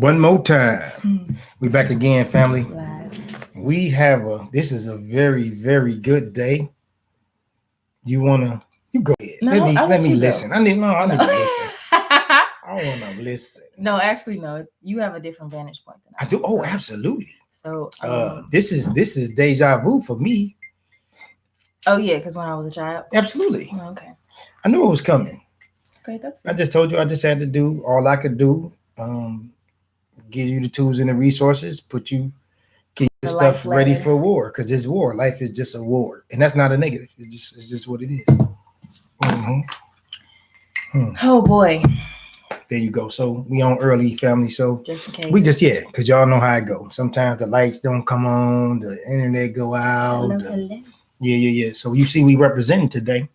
One more time. We back again, family. Live. We have this is a very, very good day. You go ahead. No, let me you listen. go. I need to listen. I want to listen. No, actually, no. You have a different vantage point than I do. Oh, so, absolutely. So this is deja vu for me. Oh yeah, because when I was a child. Absolutely. Oh, okay. I knew it was coming. Okay, that's fair. I just told you I just had to do all I could do. Give you the tools and the resources, get you the stuff ready for war, because it's war. Life is just a war, and that's not a negative. It's just what it is. Oh boy. There you go. So we on early, family. So we because y'all know how it go. Sometimes the lights don't come on, the internet go out. Hello. Yeah. So you see, we representing today.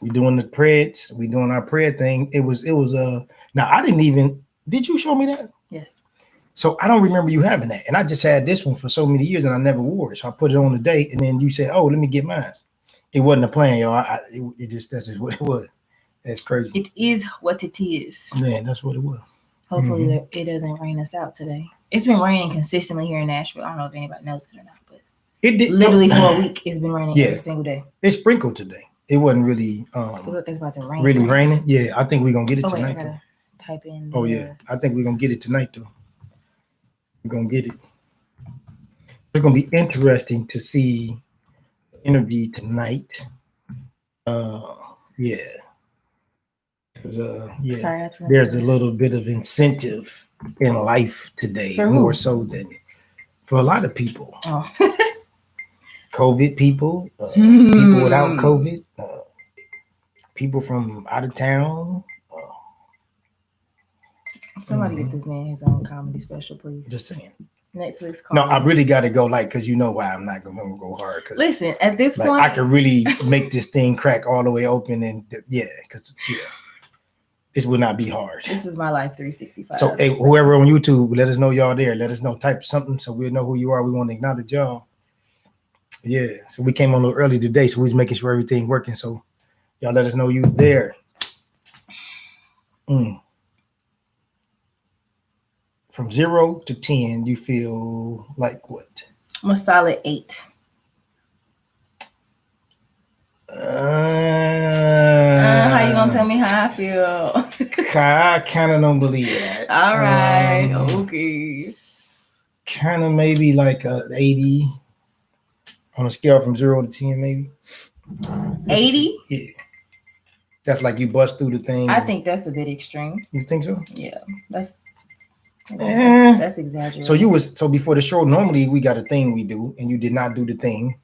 We doing the prayers. We doing our prayer thing. It was now I didn't even. Did you show me that? Yes. So I don't remember you having that, and I just had this one for so many years, and I never wore it. So I put it on today, and then you said, "Oh, let me get mine." It wasn't a plan, y'all. That's just what it was. That's crazy. It is what it is. Yeah, that's what it was. Hopefully it doesn't rain us out today. It's been raining consistently here in Nashville. I don't know if anybody knows it or not, but it did. Literally for a week, it's been raining every single day. It sprinkled today. It wasn't really look, it's about to rain. Really raining. Yeah, I think we're gonna get it tonight. Wait, I gotta type in. Yeah, I think we're gonna get it tonight though. We're gonna get it. It's gonna be interesting to see the energy tonight. Yeah. Sorry, there's a little bit of incentive in life today, more so than for a lot of people. Oh. COVID people, people without COVID, people from out of town. Somebody get this man his own comedy special, please. Just saying. Netflix. No, I really got to go, because you know why I'm not going to go hard. Cause, listen, at this point, I could really make this thing crack all the way open, and because this will not be hard. This is my life 365. So, hey, whoever on YouTube, let us know y'all there. Let us know, type something so we'll know who you are. We want to acknowledge y'all. Yeah, so we came on a little early today, so we was making sure everything working. So, y'all let us know you there. From 0 to 10, you feel like what? I'm a solid 8. How you gonna tell me how I feel? I kind of don't believe that. All right, okay. Kind of maybe like a 80 on a scale from 0 to 10, maybe. 80? Yeah. That's like you bust through the thing. I think that's a bit extreme. You think so? Yeah, that's exaggerated. So before the show, normally we got a thing we do, and you did not do the thing.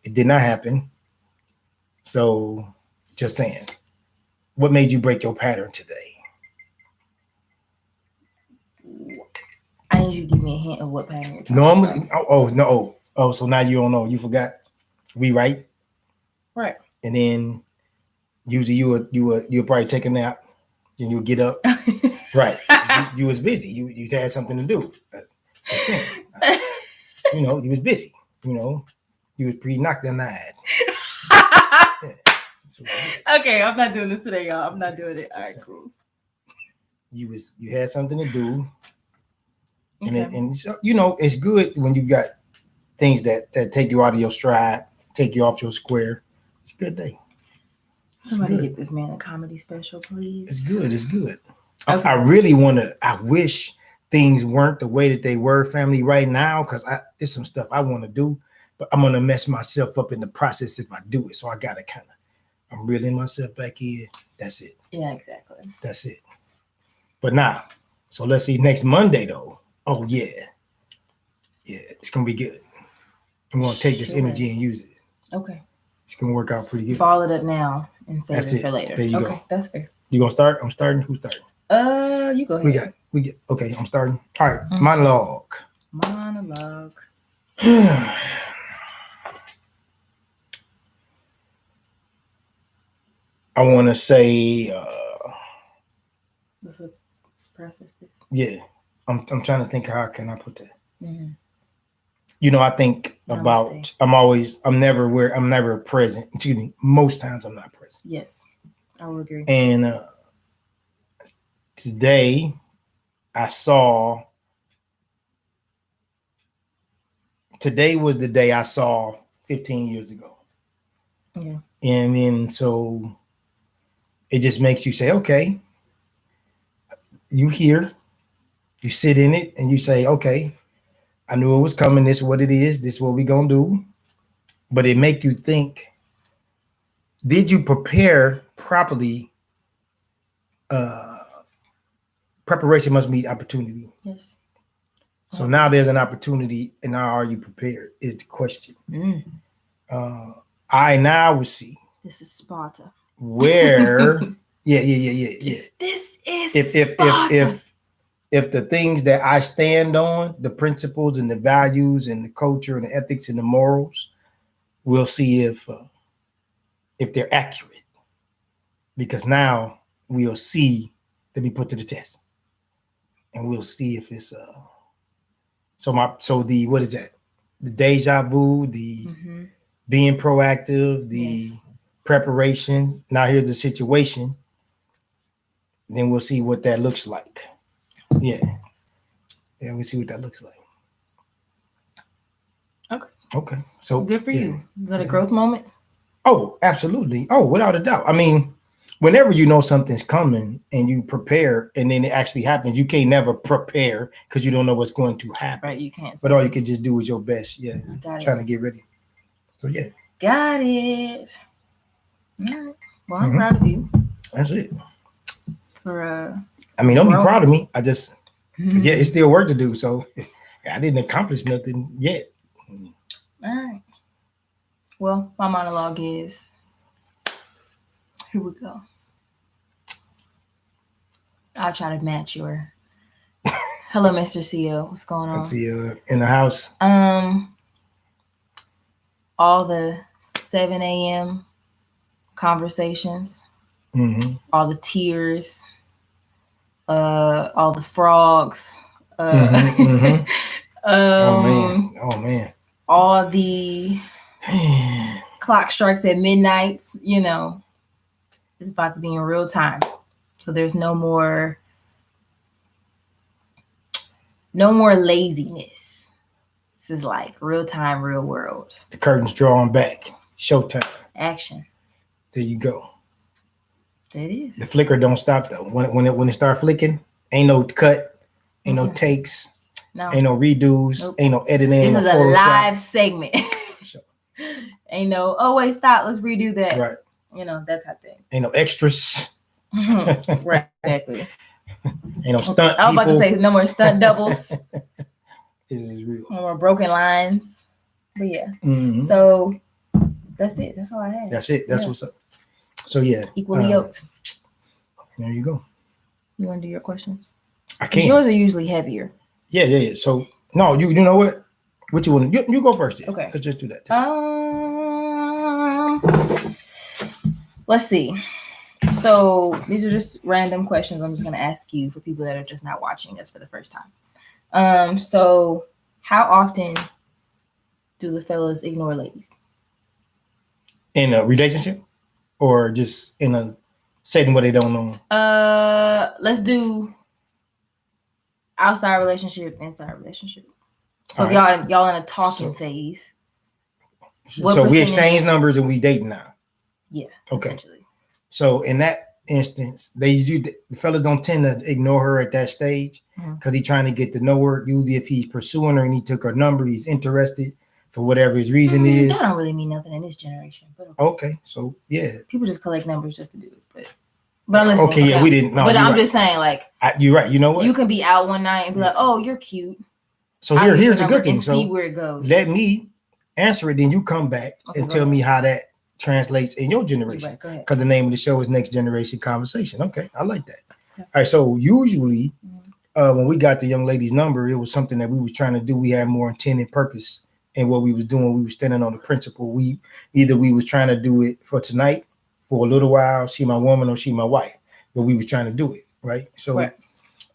It did not happen. So, just saying, what made you break your pattern today? I need you to give me a hint of what pattern you're talking normally about. So now you don't know. You forgot. We right. And then usually you'll probably take a nap, and you'll get up. Right. You was busy. You had something to do. Just saying. You was busy. You was pre-knocked the night. Okay, I'm not doing this today, y'all. I'm not doing it. All right, cool. You had something to do. Okay. And it's good when you got things that take you out of your stride, take you off your square. It's a good day. Somebody get this man a comedy special, please. It's good. Okay. I really I wish things weren't the way that they were, family, right now, because there's some stuff I want to do, but I'm going to mess myself up in the process if I do it. So I got to I'm reeling myself back in. That's it. Yeah, exactly. That's it. But now, so let's see next Monday, though. Oh, yeah. Yeah, it's going to be good. I'm going to take this energy and use it. Okay. It's going to work out pretty good. Ball it up now and save it for later. There you go. Okay, that's fair. You going to start? I'm starting. Who's starting? You go ahead. We get. Okay, I'm starting. All right, monologue. I want to say. Let's process this. Yeah, I'm trying to think how can I put that. Mm-hmm. I think about. I'm never present. Excuse me. Most times I'm not present. Yes, I will agree. And today, I saw today was the day I saw 15 years ago. Yeah. And then so it just makes you say, okay, you here, you sit in it and you say, okay, I knew it was coming. This is what it is. This is what we're going to do. But it make you think, did you prepare properly? Preparation must meet opportunity. Yes. So now there's an opportunity, and now are you prepared? Is the question. I now will see. This is Sparta. Where? yeah. This is Sparta. If the things that I stand on, the principles and the values and the culture and the ethics and the morals, we'll see if they're accurate. Because now we'll see to be put to the test, and we'll see if it's what is that? The deja vu, the being proactive, the preparation. Now here's the situation. Then we'll see what that looks like. Yeah, we'll see what that looks like. Okay. So good for you. Is that a growth moment? Oh, absolutely. Oh, without a doubt. I mean, whenever you know something's coming and you prepare and then it actually happens, you can't never prepare because you don't know what's going to happen. Right, you can't. But all you can just do is your best. Yeah, trying to get ready. So yeah. Got it. All right. Well, I'm proud of you. That's it. For I mean, don't be proud of me. I just it's still work to do. So I didn't accomplish nothing yet. All right. Well, my monologue is, here we go. I'll try to match your. Hello, Mr. CEO. What's going on? Let's see you in the house. All the 7 a.m. conversations, all the tears, all the frogs. Oh man. All the clock strikes at midnight, it's about to be in real time. So there's no more laziness. This is like real time, real world. The curtain's drawn back. Showtime. Action. There you go. There it is. The flicker don't stop though. When it start flicking, ain't no cut, ain't no takes. No. Ain't no redos, ain't no editing. This is a live segment. Sure. Ain't no, oh wait, stop, let's redo that. Right. That type of thing. Ain't no extras. Right, exactly. Ain't no stunt. I was about to say no more stunt doubles. This is real. No more broken lines. But yeah. So that's it. That's all I had. That's it. That's what's up. So yeah. Equally yoked. There you go. You want to do your questions? I can't. Yours are usually heavier. Yeah. So no, you know what? What you want? You go first. Then. Okay. Let's just do that. Let's see. So these are just random questions I'm just gonna ask you for people that are just not watching us for the first time. So how often do the fellas ignore ladies? In a relationship, or just in a setting where they don't know? Let's do outside relationship, inside relationship. So y'all in a talking phase. So we exchange numbers and we dating now. Yeah. Okay. Essentially. So in that instance, the fellas don't tend to ignore her at that stage because he's trying to get to know her. Usually, if he's pursuing her and he took her number, he's interested for whatever his reason is. That don't really mean nothing in this generation. But okay. So yeah. People just collect numbers just to do it, but I'm listening. Okay, yeah, we didn't. No, but I'm just saying, like, you're right. You know what? You can be out one night and be like, "Oh, you're cute." So here's the good thing. So see where it goes. Let me answer it, then you come back and tell me how that translates in your generation. Because the name of the show is Next Generation Conversation. Okay, I like that. Okay. All right. So usually, when we got the young lady's number, it was something that we was trying to do. We had more intent and purpose in what we was doing. We were standing on the principle. We was trying to do it for tonight, for a little while. She my woman or she my wife, but we was trying to do it right. So,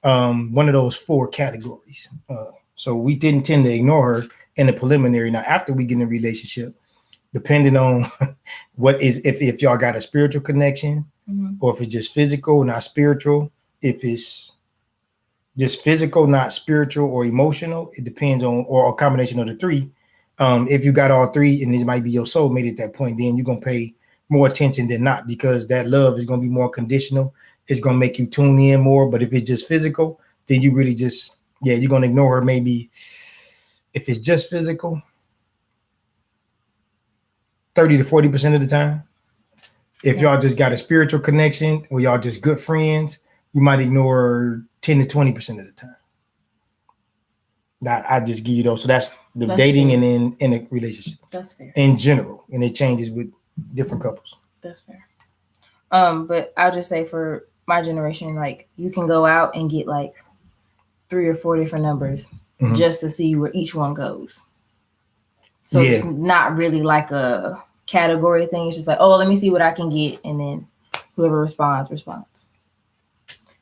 one of those 4 categories. So we didn't tend to ignore her in the preliminary. Now, after we get in a relationship, depending on what is, if y'all got a spiritual connection or if it's just physical, not spiritual, if it's just physical, not spiritual or emotional. It depends on, or a combination of the three. If you got all three and it might be your soulmate at that point, then you're going to pay more attention than not, because that love is going to be more conditional. It's going to make you tune in more. But if it's just physical, then you really just, you're going to ignore her. Maybe if it's just physical, 30 to 40% of the time. If y'all just got a spiritual connection or y'all just good friends, you might ignore 10 to 20% of the time. I just give you those. So that's dating fair. And then in a relationship. That's fair. In general. And it changes with different couples. That's fair. But I'll just say for my generation, like you can go out and get like 3 or 4 different numbers just to see where each one goes. So it's not really like a category thing. It's just like, oh, let me see what I can get. And then whoever responds.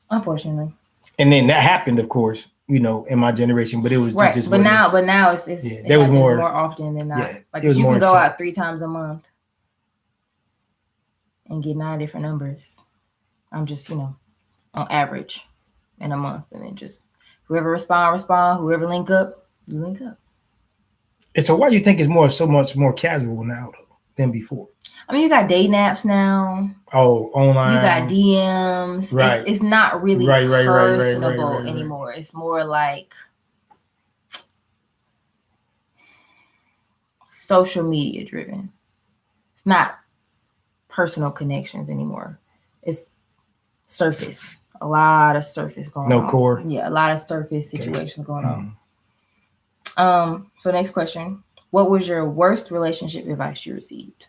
Unfortunately. And then that happened, of course, in my generation, but it was right. just but now it's there was more often than not. Yeah, like you can go out 3 times a month and get 9 different numbers. I'm just, on average in a month, and then just whoever respond, whoever link up, you link up. And so why do you think it's so much more casual now though than before? I mean, you got dating apps now. Oh, online. You got DMs. Right. It's not really personable anymore. It's more like social media driven. It's not personal connections anymore. It's surface. A lot of surface going on. No core. Yeah, a lot of surface situations going on. So next question. What was your worst relationship advice you received?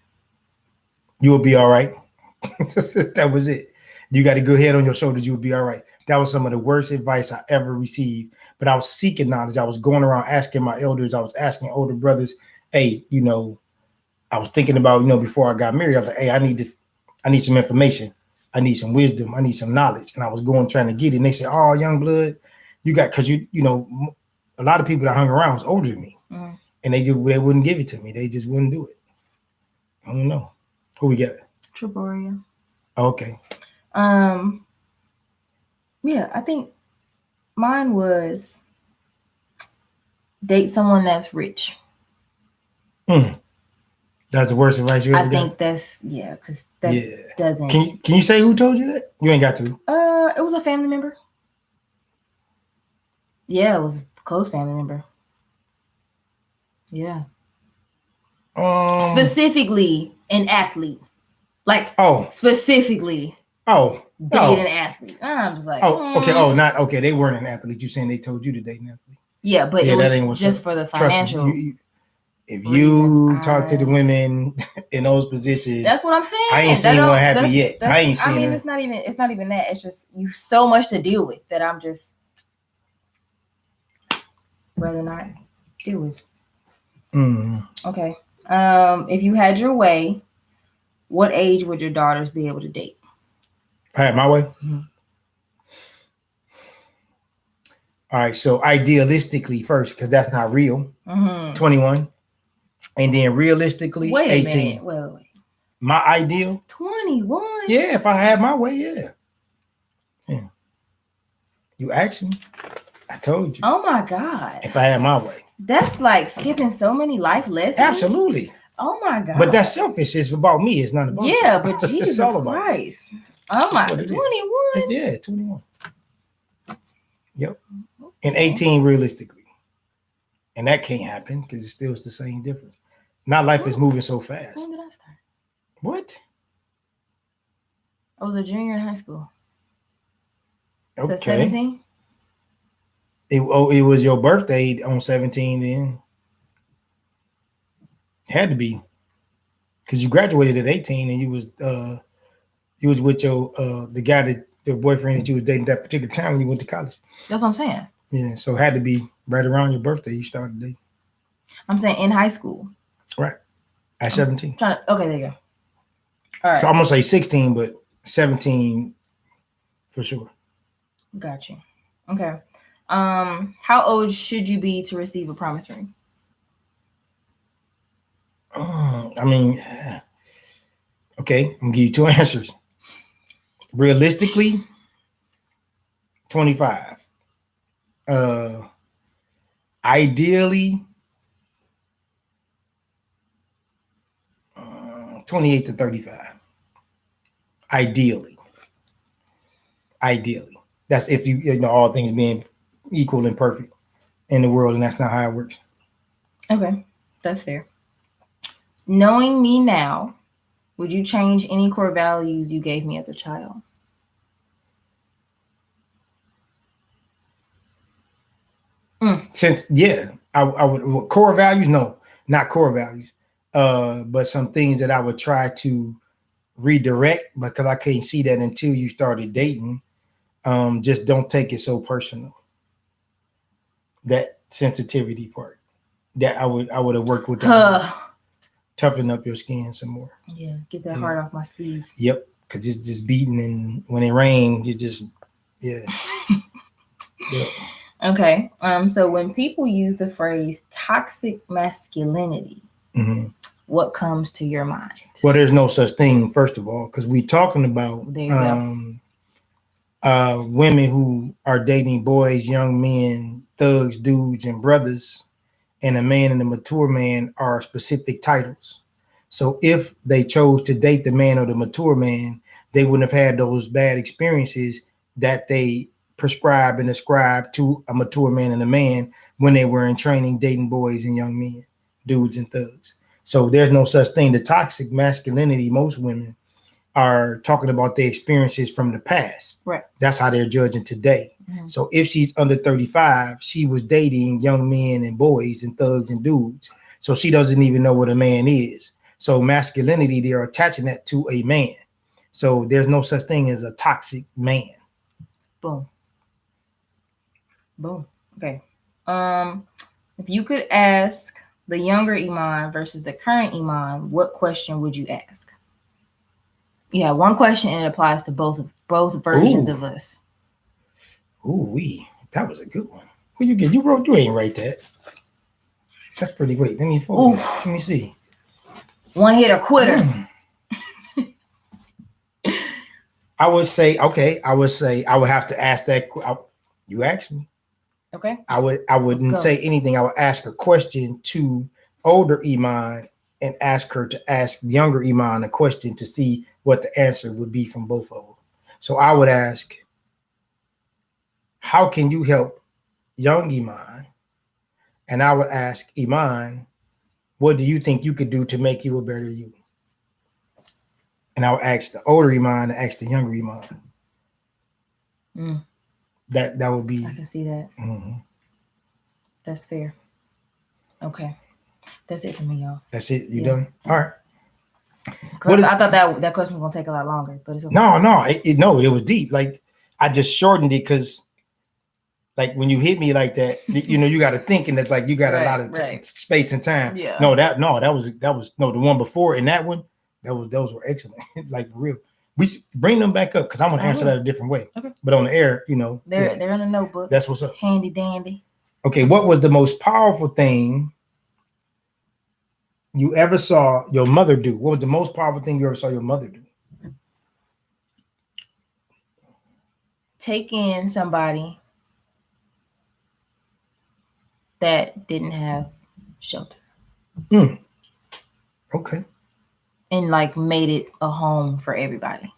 You will be all right. That was it. You got a good head on your shoulders. You'll be all right. That was some of the worst advice I ever received. But I was seeking knowledge. I was going around asking my elders. I was asking older brothers, hey, I was thinking about, before I got married, I was like, hey, I need some information. I need some wisdom. I need some knowledge. And I was trying to get it. And they said, oh, young blood, because a lot of people that hung around was older than me. Mm-hmm. And they wouldn't give it to me. They just wouldn't do it. I don't know. Who we got? Traboria. Okay. Yeah, I think mine was date someone that's rich. That's the worst advice you ever got? I think that's, because that doesn't. Can you say who told you that? You ain't got to. It was a family member. Yeah, it was a close family member. Yeah. Specifically an athlete. Specifically. Date an athlete. I'm just like. Okay. They weren't an athlete. You saying they told you to date an athlete? Yeah, but it was just for the financial. If you talk to the women in those positions, that's what I'm saying. I ain't seen one happen yet. I ain't seen. It's not even that. It's just you so much to deal with that I'm just rather not deal with. Okay. If you had your way, what age would your daughters be able to date? If I had my way. Mm-hmm. All right. So idealistically first, because that's not real. 21. And then realistically, wait 18. Wait. My ideal? 21. Yeah, if I had my way, yeah. You asked me. I told you. Oh my God. If I had my way. That's like skipping so many life lessons. Absolutely. Oh my God. But that's selfish. It's about me. It's not about you. But Jesus Christ. Oh my, 21? Yeah, 21. Yep. And 18 realistically. And that can't happen because it still is the same difference. Now life is moving so fast. When did I start? What? I was a junior in high school. Okay. 17? It was your birthday on 17 then. It had to be. Because you graduated at 18 and you was with your the guy that your boyfriend that you was dating that particular time when you went to college. That's what I'm saying. Yeah, so it had to be right around your birthday you started dating. I'm saying in high school. Right. At 17. Okay, there you go. All right. So I'm gonna say 16, but 17 for sure. Got you. Okay. How old should you be to receive a promise ring? I mean, okay, I'm gonna give you two answers. Realistically, 25. Ideally, 28 to 35. Ideally. That's if you know all things being equal and perfect in the world, and that's not how it works. Okay, that's fair. Knowing me now, would you change any core values you gave me as a child? Since I would core values, no, not core values, but some things that I would try to redirect because I couldn't see that until you started dating. Just don't take it so personal. That sensitivity part that I would have worked with that. Toughen up your skin some more. Yeah, get that heart off my sleeve. Yep, because it's just beating, and when it rains, you just yep. Okay. So when people use the phrase toxic masculinity, what comes to your mind? Well, there's no such thing, first of all, because we're talking about women who are dating boys, young men, thugs, dudes, and brothers, and a man and a mature man are specific titles. So if they chose to date the man or the mature man, they wouldn't have had those bad experiences that they prescribe and ascribe to a mature man and a man when they were in training dating boys and young men, dudes and thugs. So there's no such thing. The toxic masculinity, most women are talking about their experiences from the past. Right. That's how they're judging today. So if she's under 35, she was dating young men and boys and thugs and dudes. So she doesn't even know what a man is. So masculinity, they're attaching that to a man. So there's no such thing as a toxic man. Boom. Okay. If you could ask the younger Iman versus the current Iman, what question would you ask? Yeah, one question, and it applies to both versions of us. That was a good one. What you get? You ain't write that. That's pretty great. Let me see. One hit or quitter. I would say I would have to ask that. You asked me. Okay. I wouldn't say anything. I would ask a question to older Iman and ask her to ask younger Iman a question to see what the answer would be from both of them. So I would ask, how can you help young Iman? And I would ask Iman, what do you think you could do to make you a better you? And I would ask the older Iman and ask the younger Iman. That would be. I can see that. That's fair. Okay. That's it for me, y'all. That's it? You done? All right. I thought that question was going to take a lot longer, but it's okay. No, it was deep. Like, I just shortened it because, like, when you hit me like that, you got to think, and it's like you got a lot of space and time. Yeah. That was the one before, and that one, those were excellent. Like, for real. We bring them back up because I'm going to answer that a different way. Okay. But on the air, they're in a notebook. That's what's up. Handy dandy. Okay, what was the most powerful thing you ever saw your mother do? What was the most powerful thing you ever saw your mother do? Take in somebody that didn't have shelter. Okay. And like made it a home for everybody.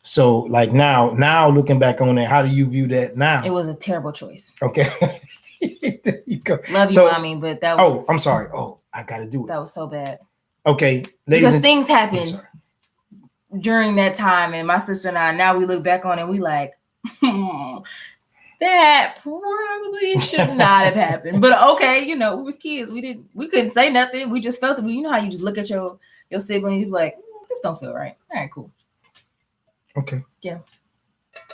So like now looking back on that, how do you view that now? It was a terrible choice. Okay. There you go. Love you, mommy, but that was. Oh, I'm sorry. Oh, I gotta do it. That was so bad. Okay, because things happened during that time, and my sister and I, now we look back on it, we like, that probably should not have happened. But okay, we was kids. We couldn't say nothing. We just felt it. You know how you just look at your sibling, you like, this don't feel right. All right, cool. Okay. Yeah.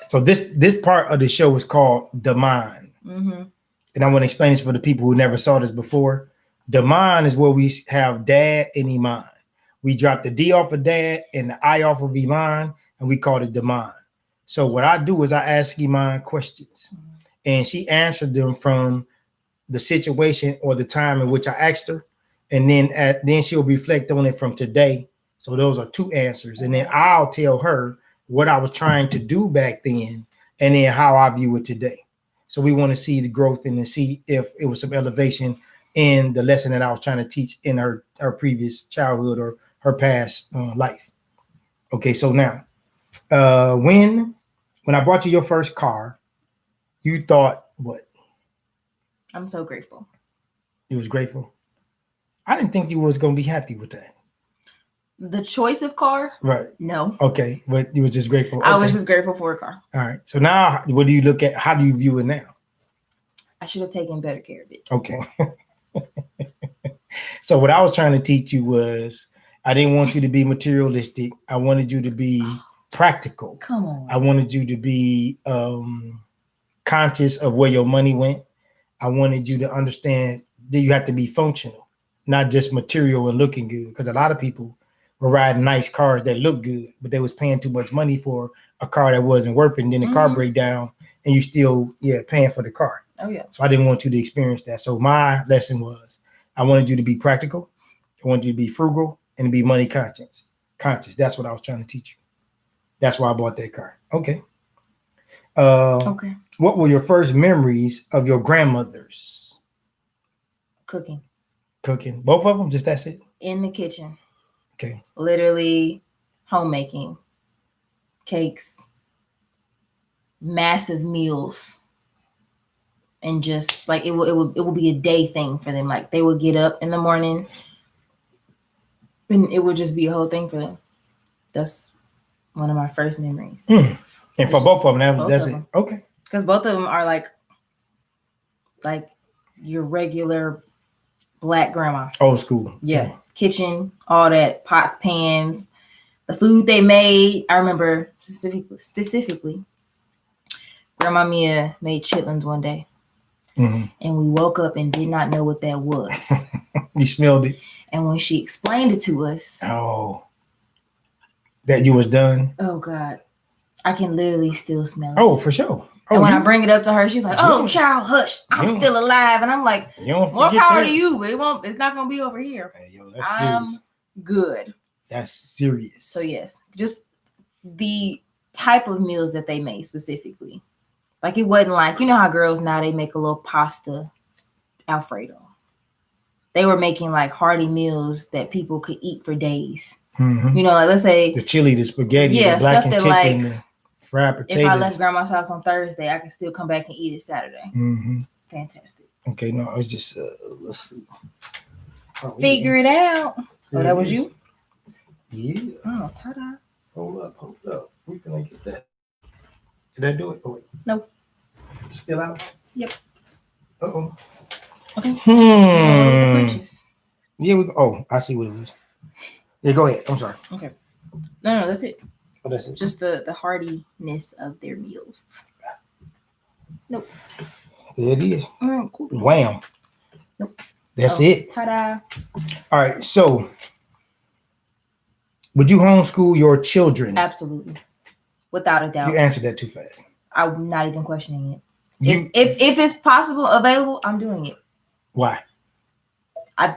So this part of the show is called The Mind. And I want to explain this for the people who never saw this before. The Mind is where we have dad and Iman. We drop the D off of dad and the I off of Iman, and we call it the Mind. So what I do is I ask Iman questions, and she answered them from the situation or the time in which I asked her, and then she'll reflect on it from today. So those are two answers, and then I'll tell her what I was trying to do back then, and then how I view it today. So we want to see the growth and to see if it was some elevation in the lesson that I was trying to teach in her previous childhood or her past life. Okay, so now, when I bought you your first car, you thought what? I'm so grateful. You was grateful? I didn't think you was going to be happy with that. The choice of car? Right. No. Okay, but you were just grateful. Okay. I was just grateful for a car. All right. So now, what do you look at? How do you view it now? I should have taken better care of it. Okay. So what I was trying to teach you was I didn't want you to be materialistic. I wanted you to be practical. Come on. I wanted you to be conscious of where your money went. I wanted you to understand that you have to be functional, not just material and looking good. Because a lot of people were riding nice cars that look good, but they was paying too much money for a car that wasn't worth it. And then the car break down and you still, paying for the car. Oh, yeah. So I didn't want you to experience that. So my lesson was I wanted you to be practical. I wanted you to be frugal and to be money conscious. That's what I was trying to teach you. That's why I bought that car. Okay. Okay. What were your first memories of your grandmothers? Cooking. Both of them? Just that's it? In the kitchen. Okay. Literally homemaking. Cakes. Massive meals. And just like it would be a day thing for them. Like they would get up in the morning and it would just be a whole thing for them. That's one of my first memories. And for both of them, that's it. Okay. Because both of them are like your regular Black grandma. Old school. Yeah. Kitchen, all that, pots, pans, the food they made. I remember specifically, Grandma Mia made chitlins one day. Mm-hmm. And we woke up and did not know what that was. You smelled it. And when she explained it to us. Oh. That you was done? Oh, God. I can literally still smell it. Oh, for sure. Oh, and when I bring it up to her, she's like, "Oh, child, hush. I'm still alive." And I'm like, more power to you. It's not going to be over here. Hey, yo, that's serious. Good. That's serious. So, yes, just the type of meals that they made specifically. Like, it wasn't like, you know how girls now, they make a little pasta Alfredo. They were making, like, hearty meals that people could eat for days. Mm-hmm. You know, like, let's say. The chili, the spaghetti, the black and chicken, the fried potatoes. If I left grandma's house on Thursday, I can still come back and eat it Saturday. Mm-hmm. Fantastic. Okay, no, it's just, let's see. Figure it out. Oh, that was you? Yeah. Oh, ta-da. Hold up. Where can I get that? Did I do it? Oh, wait. Nope. Still out? Yep. Uh-oh. Okay. Yeah, we go. Oh, I see what it was. Yeah, go ahead. I'm sorry. Okay. No, that's it. Oh, that's it. Just the heartiness of their meals. Nope. There it is. Cool. Wham. Nope. That's it. Ta-da. All right. So, would you homeschool your children? Absolutely. Without a doubt. You answered that too fast. I'm not even questioning it. If it's possible, available, I'm doing it. Why? I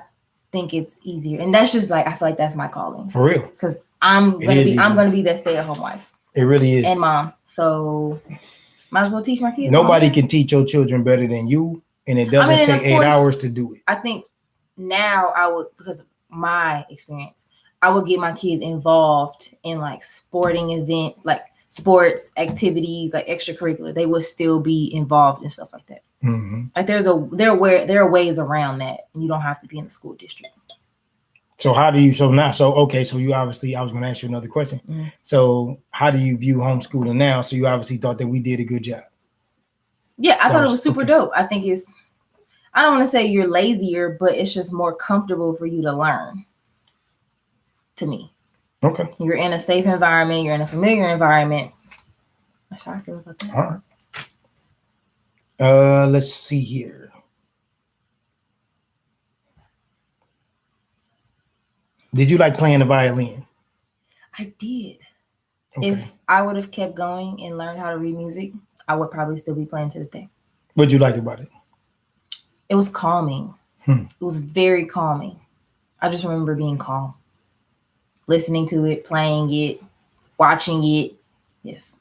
think it's easier. And that's just like, I feel like that's my calling. For real. Because I'm gonna be that stay-at-home wife. It really is. And mom. So might as well teach my kids. Nobody can teach your children better than you. And it doesn't take 8 hours to do it. I think now I would, because of my experience, I would get my kids involved in like sporting event, like sports activities, like extracurricular. They would still be involved in stuff like that. Mm-hmm. Like there are ways around that, and you don't have to be in the school district. So so you obviously, I was going to ask you another question. Mm-hmm. So how do you view homeschooling now? So you obviously thought that we did a good job. Yeah, I thought it was super dope. I think I don't want to say you're lazier, but it's just more comfortable for you to learn. To me. Okay. You're in a safe environment. You're in a familiar environment. That's how I feel about that. All right. Let's see here. Did you like playing the violin? I did. Okay. If I would have kept going and learned how to read music, I would probably still be playing to this day. What'd you like about it? It was calming. It was very calming. I just remember being calm. Listening to it, playing it, watching it. Yes.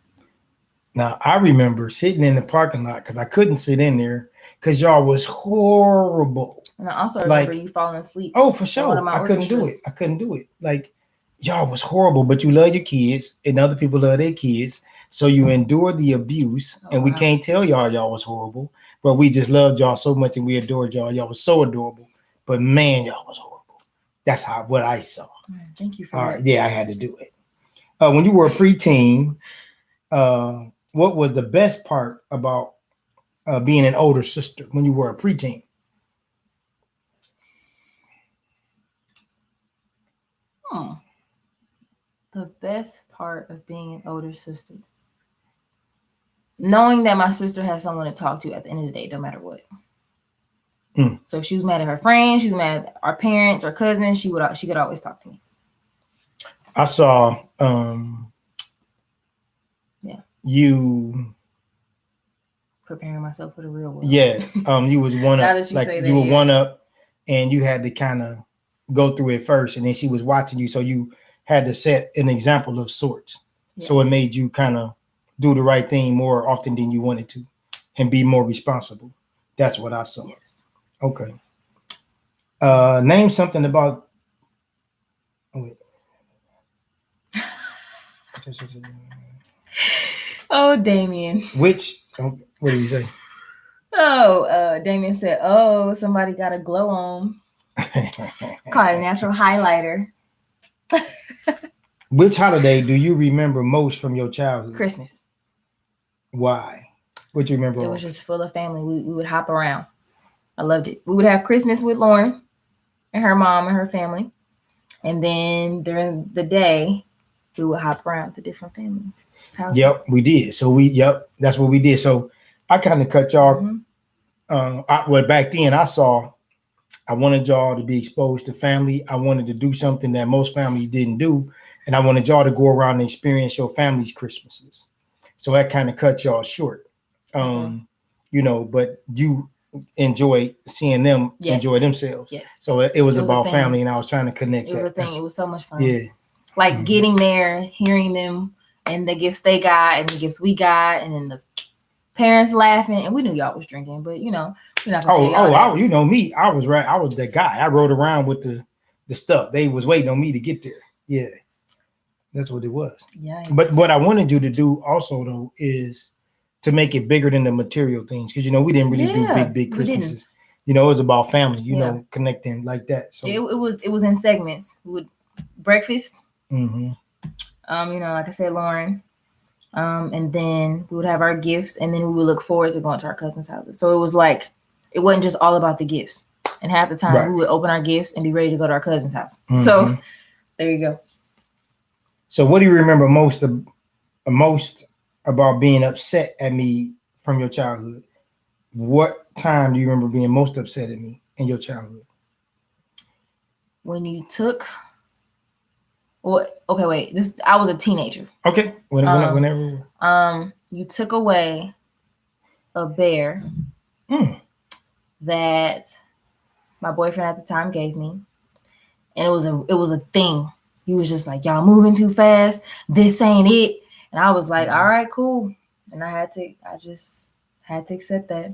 Now I remember sitting in the parking lot because I couldn't sit in there because y'all was horrible. And I also remember you falling asleep. Oh, for sure. I couldn't do it. I couldn't do it. Like, y'all was horrible, but you love your kids and other people love their kids. So you endure the abuse, and we can't tell y'all was horrible, but we just loved y'all so much and we adored y'all. Y'all was so adorable, but man, y'all was horrible. That's what I saw. Thank you for that. Yeah, I had to do it. When you were a preteen, what was the best part about being an older sister when you were a preteen? The best part of being an older sister, knowing that my sister has someone to talk to at the end of the day, no matter what. So if she was mad at her friends, she was mad at our parents or cousins, she could always talk to me. I saw you preparing myself for the real world. Yeah. You was one up, you were one up, and you had to kind of go through it first, and then she was watching you, so you had to set an example of sorts. Yes. So it made you kind of do the right thing more often than you wanted to and be more responsible. That's what I saw. Yes. Okay. Name something about Oh, Damien. What did he say? Damien said, "Oh, somebody got a glow on." Called a natural highlighter. Which holiday do you remember most from your childhood? Christmas. Why? What do you remember? It was just full of family. We would hop around. I loved it. We would have Christmas with Lauren and her mom and her family. And then during the day, we would hop around to different family houses. Yep, we did. So that's what we did. So I kind of cut y'all. Well, back then I wanted y'all to be exposed to family. I wanted to do something that most families didn't do. And I wanted y'all to go around and experience your family's Christmases. So that kind of cut y'all short. But you enjoy seeing them enjoy themselves. Yes. So it was about family, and I was trying to connect. It was a thing. It was so much fun. Yeah. Like getting there, hearing them and the gifts they got and the gifts we got, and then the parents laughing. And we knew y'all was drinking, but we're not gonna say you know me. I was right. I was the guy. I rode around with the stuff. They was waiting on me to get there. Yeah. That's what it was. Yeah. But what I wanted you to do also though is to make it bigger than the material things, because we didn't really do big Christmases. It was about family. Connecting like that. So it was in segments. We would breakfast. Like I said, Lauren. And then we would have our gifts, and then we would look forward to going to our cousins' houses. So it was like it wasn't just all about the gifts. And half the time we would open our gifts and be ready to go to our cousin's house. So there you go. So what do you remember most about being upset at me from your childhood? What time do you remember being most upset at me in your childhood? When you took... Well, okay, wait. I was a teenager. Okay. Whenever. You took away a bear that my boyfriend at the time gave me, and it was a thing. He was just like, "Y'all moving too fast. This ain't it." And I was like, "All right, cool." And I just had to accept that.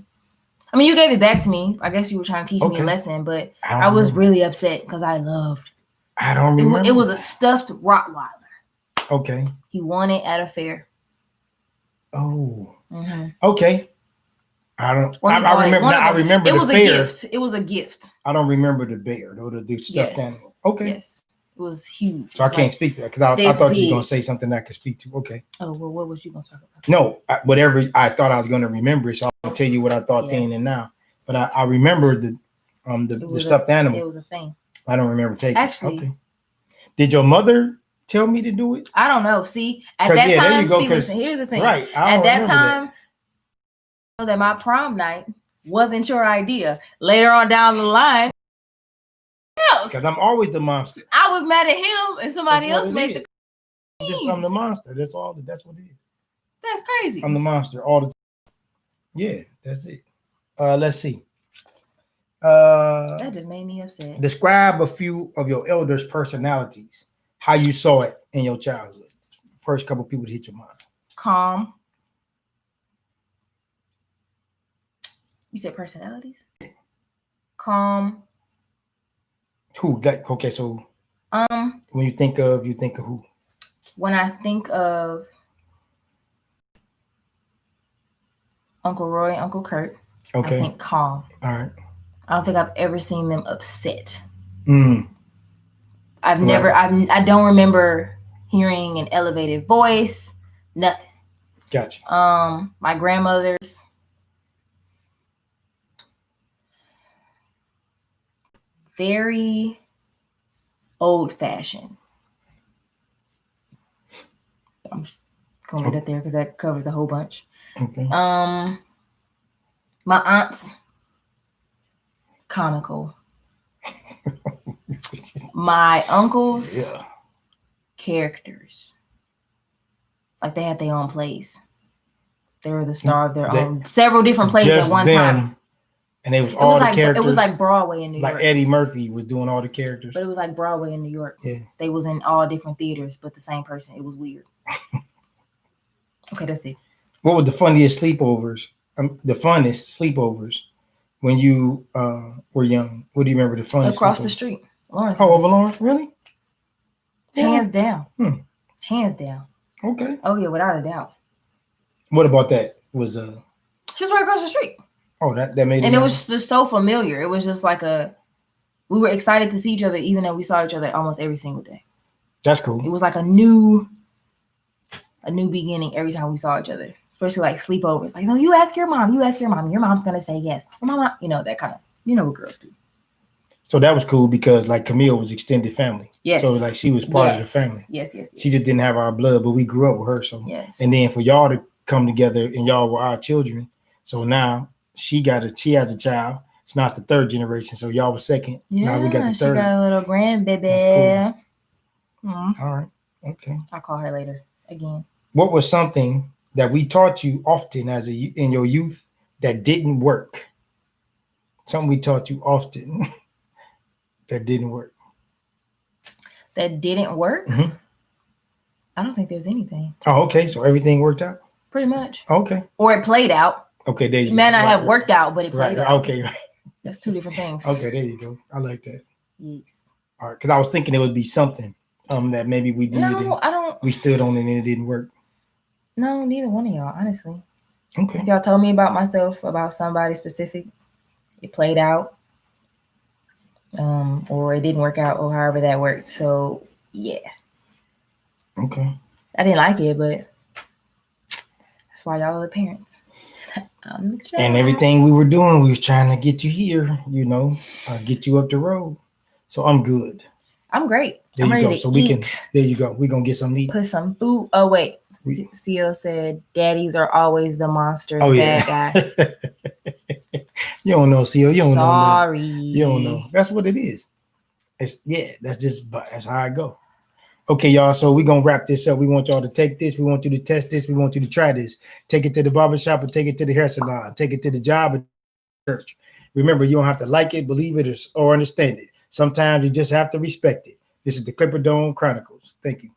I mean, you gave it back to me. I guess you were trying to teach me a lesson, but I was really upset because I don't remember. It was a stuffed Rottweiler. Okay. He won it at a fair. Oh. Okay. I remember it the was fair. A gift. It was a gift. I don't remember the bear though. The stuffed animal. Okay. Yes. It was huge. So I can't speak to that because I thought you were going to say something I could speak to. Okay. Oh, well, what was you going to talk about? No, whatever I thought I was going to remember. So I'll tell you what I thought then and now. But I remember the stuffed animal. It was a thing. I don't remember taking it. Actually. Okay. Did your mother tell me to do it? I don't know. See, at that time, listen, here's the thing. Right. At that time, I know that my prom night wasn't your idea. Later on down the line, because I'm always the monster. I was mad at him and somebody else made the I'm the monster. That's all. That's what it is. That's crazy. I'm the monster all the time. Yeah, that's it. Let's see. That just made me upset. Describe a few of your elders' personalities. How you saw it in your childhood. First couple people to hit your mind. Calm. You said personalities? Calm. Who? Like, okay, so when you think of who? When I think of Uncle Roy, Uncle Kurt, okay, I think calm. All right. I don't think I've ever seen them upset. Mm. I've never. I don't remember hearing an elevated voice. Nothing. Gotcha. My grandmother's very old-fashioned. I'm just gonna get it there because that covers a whole bunch. Okay. My aunt's comical. My uncle's characters, like they had their own plays. They were the star of their own. Several different plays at one time. And it was all the characters. It was like Broadway in New York. Like Eddie Murphy was doing all the characters. But it was like Broadway in New York. Yeah. They was in all different theaters, but the same person. It was weird. Okay, that's it. What was the funniest sleepovers? The funnest sleepovers when you were young? What do you remember the funnest? Across the street. Lawrence. Oh, over Lawrence? Really? Hands down. Hands down. Okay. Oh yeah, without a doubt. What about that? She was right across the street. Oh, that made it. And it was just so familiar. It was just like we were excited to see each other, even though we saw each other almost every single day. That's cool. It was like a new beginning every time we saw each other, especially like sleepovers. Like, no, you ask your mom. Your mom's gonna say yes. Or mama, that kind of, what girls do. So that was cool because like Camille was extended family. Yes. So like she was part of the family. Yes. She just didn't have our blood, but we grew up with her. So yes. And then for y'all to come together and y'all were our children. So now she has a child. It's not the third generation. So y'all were second. Yeah, now we got the third. She got a little grandbaby. That's cool. All right. Okay. I'll call her later again. What was something that we taught you often in your youth that didn't work? Something we taught you often that didn't work. That didn't work? Mm-hmm. I don't think there's anything. Oh, okay. So everything worked out? Pretty much. Okay. Or it played out. Okay, there you go. It may not have worked out, but it played out. Okay. That's two different things. Okay, there you go. I like that. Yes. All right, because I was thinking it would be something that maybe we did. No, I don't. We stood on it and it didn't work. No, neither one of y'all, honestly. Okay. If y'all told me about myself, about somebody specific, it played out. Or it didn't work out, or however that worked. So yeah. Okay. I didn't like it, but that's why y'all are the parents. I'm the child. And everything we were doing, we was trying to get you here, get you up the road. So I'm good. I'm great. There I'm you ready go. to So eat. There you go. We're gonna get some meat. Put some food. Oh wait. CO said daddies are always the monster, bad guy. You don't know, CO. You don't know. Sorry. You don't know. That's what it is. That's how I go. Okay, y'all. So we're gonna wrap this up. We want y'all to take this. We want you to test this. We want you to try this. Take it to the barbershop or take it to the hair salon. Take it to the job or church. Remember, you don't have to like it, believe it, or understand it. Sometimes you just have to respect it. This is the Clipper Dome Chronicles. Thank you.